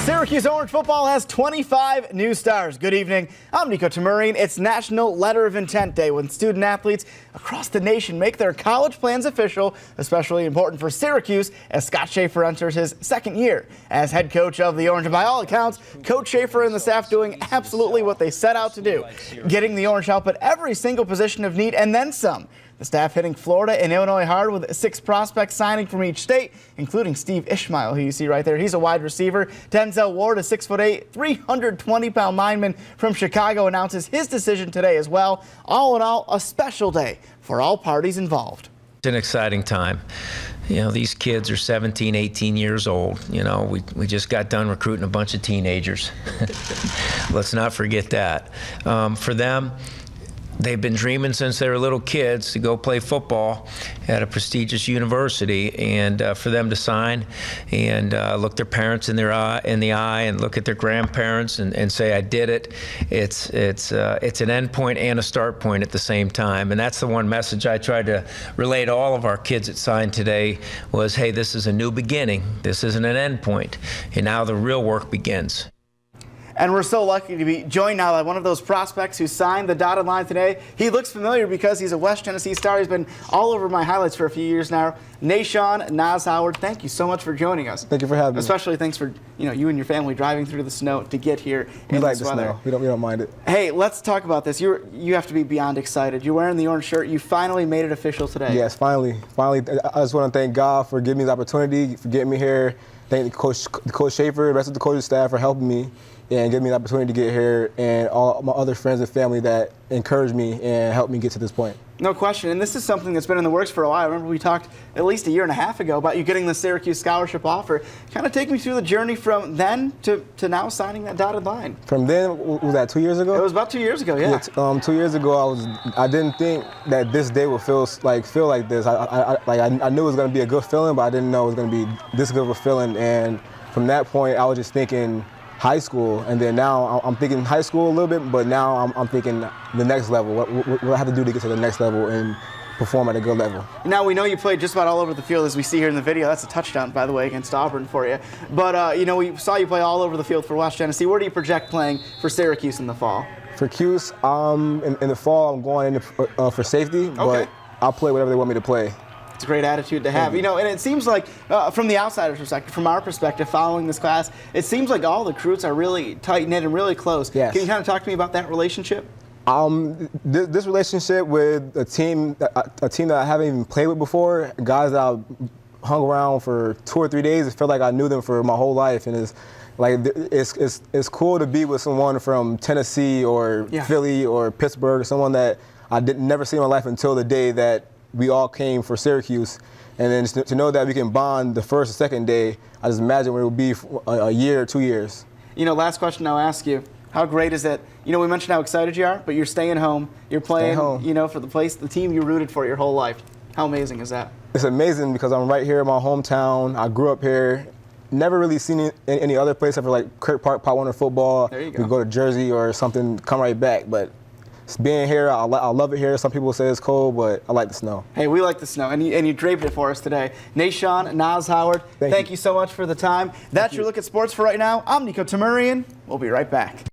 Syracuse Orange football has 25 new stars. Good evening. I'm Nico Tamurian. It's National Letter of Intent Day when student athletes across the nation make their college plans official, especially important for Syracuse as Scott Schaefer enters his second year as head coach of the Orange. And by all accounts, Coach Schaefer and the staff doing absolutely what they set out to do, getting the Orange help at every single position of need and then some. The staff hitting Florida and Illinois hard with 6 prospects signing from each state, including Steve Ishmael, who you see right there. He's a wide receiver. Denzel Ward, a 6'8", 320-pound lineman from Chicago, announces his decision today as well. All in all, a special day for all parties involved. It's an exciting time. You know, these kids are 17, 18 years old. You know, we just got done recruiting a bunch of teenagers. Let's not forget that. For them, they've been dreaming since they were little kids to go play football at a prestigious university, and for them to sign and look their parents in the eye and look at their grandparents and say, I did it. It's an end point and a start point at the same time, and that's the one message I tried to relay to all of our kids that signed today was, hey, this is a new beginning. This isn't an end point, and now the real work begins. And we're so lucky to be joined now by one of those prospects who signed the dotted line today. He looks familiar because he's a West Tennessee star. He's been all over my highlights for a few years now. Nashawn Nas Howard, thank you so much for joining us. Thank you for having me. Especially thanks for you and your family driving through the snow to get here in like this the weather. snow. We don't mind it. Hey, let's talk about this. You have to be beyond excited. You're wearing the orange shirt. You finally made it official today. Yes, finally. I just want to thank God for giving me the opportunity, for getting me here. Thank Coach Schaefer, the rest of the coaching staff for helping me and giving me the opportunity to get here, and all my other friends and family that encouraged me and helped me get to this point. No question, and this is something that's been in the works for a while. I remember we talked at least a year and a half ago about you getting the Syracuse scholarship offer. Kind of take me through the journey from then to now signing that dotted line. From then, was that 2 years ago? It was about 2 years ago, yeah. 2 years ago, I didn't think that this day would feel like this. I knew it was going to be a good feeling, but I didn't know it was going to be this good of a feeling. And from that point, I was just thinking high school, and then now I'm thinking high school a little bit, but now I'm thinking the next level. What I have to do to get to the next level and perform at a good level. Now, we know you played just about all over the field, as we see here in the video. That's a touchdown, by the way, against Auburn for you. But, we saw you play all over the field for West Tennessee. Where do you project playing for Syracuse in the fall? For Cuse, in the fall, I'm going in for safety, but I'll play whatever they want me to play. It's a great attitude to have. And it seems like, from the outsider's perspective, from our perspective, following this class, it seems like all the recruits are really tight-knit and really close. Yes. Can you kind of talk to me about that relationship? This relationship with a team that I haven't even played with before, guys that I've hung around for 2 or 3 days, it felt like I knew them for my whole life, and it's cool to be with someone from Tennessee or Philly or Pittsburgh, or someone that I never see in my life until the day that we all came for Syracuse. And then to know that we can bond the first and second day, I just imagine what it would be for a year or 2 years. Last question I'll ask you. How great is it? We mentioned how excited you are, but you're staying home. You're playing, for the team you rooted for your whole life. How amazing is that? It's amazing because I'm right here in my hometown. I grew up here. Never really seen it in any other place except for like Kirk Park, Pop Warner football. There you go. We go to Jersey or something, come right back. But being here, I love it here. Some people say it's cold, but I like the snow. Hey, we like the snow, and you draped it for us today. Nashawn Nas Howard, thank you so much for the time. That's your look at sports for right now. I'm Nico Tamurian. We'll be right back.